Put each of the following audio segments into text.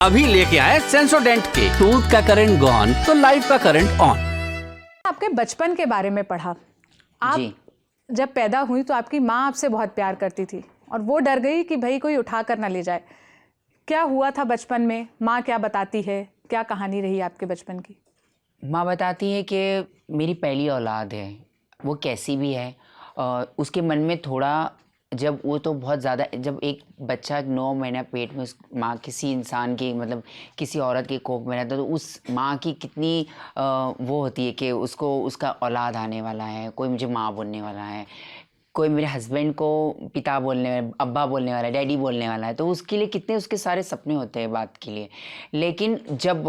अभी लेके आए सेंसोडेंट के टूथ का करंट गॉन तो लाइफ का करंट ऑन। आपके बचपन के बारे में पढ़ा। आप जी। जब पैदा हुई तो आपकी माँ आपसे बहुत प्यार करती थी और वो डर गई कि भाई कोई उठा कर ना ले जाए। क्या हुआ था बचपन में? माँ क्या बताती है? क्या कहानी रही आपके बचपन की? माँ बताती है कि मेरी पहली औलाद है, वो कैसी भी है। उसके मन में थोड़ा, जब वो तो बहुत ज़्यादा, जब एक बच्चा 9 महीना पेट में उस माँ किसी इंसान की, मतलब किसी औरत के कोख में रहता है, तो उस माँ की कितनी वो होती है कि उसको उसका औलाद आने वाला है, कोई मुझे माँ बोलने वाला है, कोई मेरे हस्बैंड को पिता बोलने, अब्बा बोलने वाला है, डैडी बोलने वाला है। तो उसके लिए कितने उसके सारे सपने होते हैं बात के लिए। लेकिन जब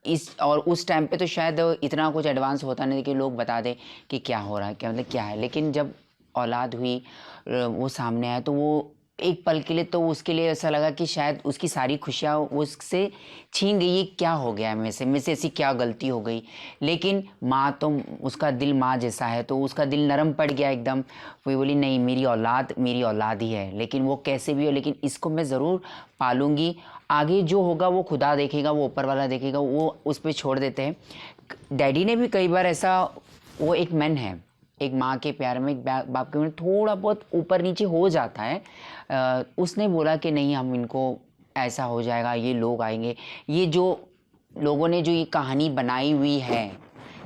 उस टाइम पे तो शायद इतना कुछ एडवांस होता नहीं कि लोग बता दें कि क्या हो रहा है, क्या मतलब क्या है। लेकिन जब औलाद हुई, वो सामने आया, तो वो एक पल के लिए तो उसके लिए ऐसा लगा कि शायद उसकी सारी खुशियाँ उससे छीन गई। ये क्या हो गया है मेरे से ऐसी क्या गलती हो गई। लेकिन माँ तो, उसका दिल माँ जैसा है, तो उसका दिल नरम पड़ गया एकदम। वो बोली नहीं, मेरी औलाद ही है, लेकिन वो कैसे भी हो, लेकिन इसको मैं ज़रूर पालूंगी। आगे जो होगा वो खुदा देखेगा, वो ऊपर वाला देखेगा, वो उस पर छोड़ देते हैं। डैडी ने भी कई बार ऐसा, वो एक मैन है, एक माँ के प्यार में, एक बाप के में थोड़ा बहुत ऊपर नीचे हो जाता है। उसने बोला कि नहीं, हम इनको ऐसा हो जाएगा, ये लोग आएंगे, ये जो लोगों ने जो ये कहानी बनाई हुई है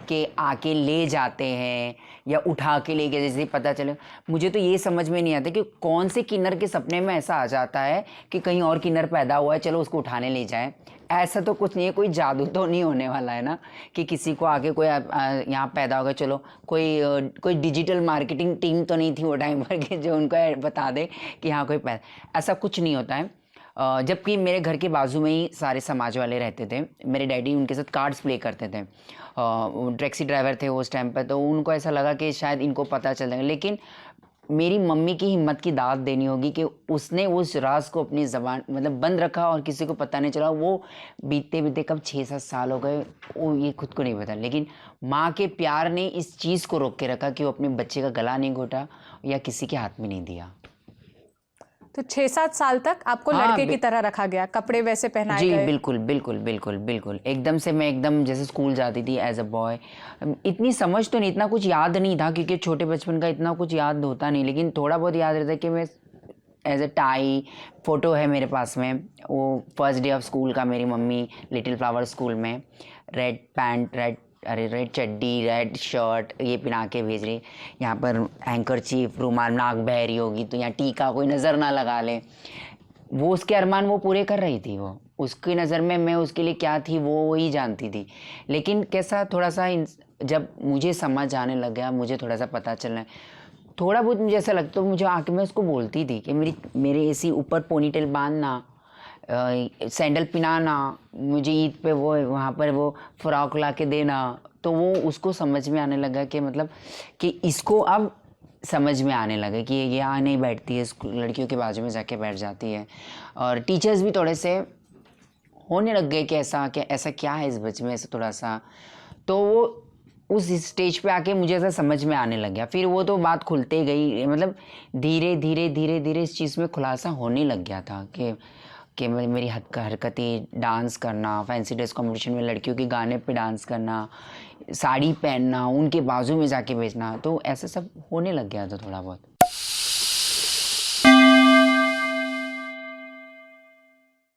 कि आके ले जाते हैं या उठा के ले गए, जैसे पता चले। मुझे तो ये समझ में नहीं आता कि कौन से किन्नर के सपने में ऐसा आ जाता है कि कहीं और किन्नर पैदा हुआ है, चलो उसको उठाने ले जाए। ऐसा तो कुछ नहीं है, कोई जादू तो नहीं होने वाला है ना कि किसी को आके कोई यहाँ पैदा होगा, चलो कोई डिजिटल मार्केटिंग टीम तो नहीं थी वो टाइम पर कि जो उनको बता दे कि हाँ कोई पैदा। ऐसा कुछ नहीं होता है। जबकि मेरे घर के बाजू में ही सारे समाज वाले रहते थे। मेरे डैडी उनके साथ कार्ड्स प्ले करते थे। टैक्सी ड्राइवर थे उस टाइम पर, तो उनको ऐसा लगा कि शायद इनको पता चल जाएगा। लेकिन मेरी मम्मी की हिम्मत की दाद देनी होगी कि उसने उस राज को अपनी ज़बान, मतलब बंद रखा और किसी को पता नहीं चला। वो बीतते बीतते कब 6-7 साल हो गए, वो ये खुद को नहीं पता। लेकिन माँ के प्यार ने इस चीज़ को रोक के रखा कि वो अपने बच्चे का गला नहीं घोटा या किसी के हाथ में नहीं दिया। तो 6-7 साल तक आपको हाँ, लड़के की तरह रखा गया, कपड़े वैसे पहनाए जी गए? बिल्कुल बिल्कुल बिल्कुल बिल्कुल। एकदम से मैं एकदम जैसे स्कूल जाती थी एज अ बॉय। इतनी समझ तो नहीं, इतना कुछ याद नहीं था क्योंकि छोटे बचपन का इतना कुछ याद होता नहीं। लेकिन थोड़ा बहुत याद रहता है कि मैं एज अ टाई, फ़ोटो है मेरे पास में, वो फर्स्ट डे ऑफ स्कूल का, मेरी मम्मी लिटिल फ्लावर स्कूल में रेड पैंट, रेड चड्डी, रेड शर्ट ये पहना के भेज रही। यहाँ पर हैंकरचीफ, रुमाल, नाक बह रही होगी तो यहाँ टीका कोई नज़र ना लगा ले। वो उसके अरमान वो पूरे कर रही थी। वो उसकी नज़र में मैं उसके लिए क्या थी वो वही जानती थी। लेकिन कैसा थोड़ा सा जब मुझे समझ आने लग गया, मुझे थोड़ा सा पता चलना, थोड़ा बहुत मुझे ऐसा लगता, तो मुझे आके मैं उसको बोलती थी कि मेरे ऐसी ऊपर पोनीटेल बांधना, सैंडल पिनाना, मुझे ईद पे वो वहाँ पर वो फ्रॉक ला के देना। तो वो उसको समझ में आने लगा कि मतलब कि इसको अब समझ में आने लगा कि ये यहाँ नहीं बैठती है, लड़कियों के बाजू में जाके बैठ जाती है। और टीचर्स भी थोड़े से होने लग गए कि ऐसा क्या है इस बच्चे में, ऐसा थोड़ा सा। तो वो उस स्टेज पे आके मुझे ऐसा समझ में आने लग गया। फिर वो तो बात खुलते गई, मतलब धीरे धीरे धीरे धीरे इस चीज़ में खुलासा होने लग गया था कि मेरी हरकतें, डांस करना, फैंसी ड्रेस कंपटीशन में लड़कियों के गाने पे डांस करना, साड़ी पहनना, उनके बाजू में जाके बेचना, तो ऐसा सब होने लग गया था थोड़ा बहुत।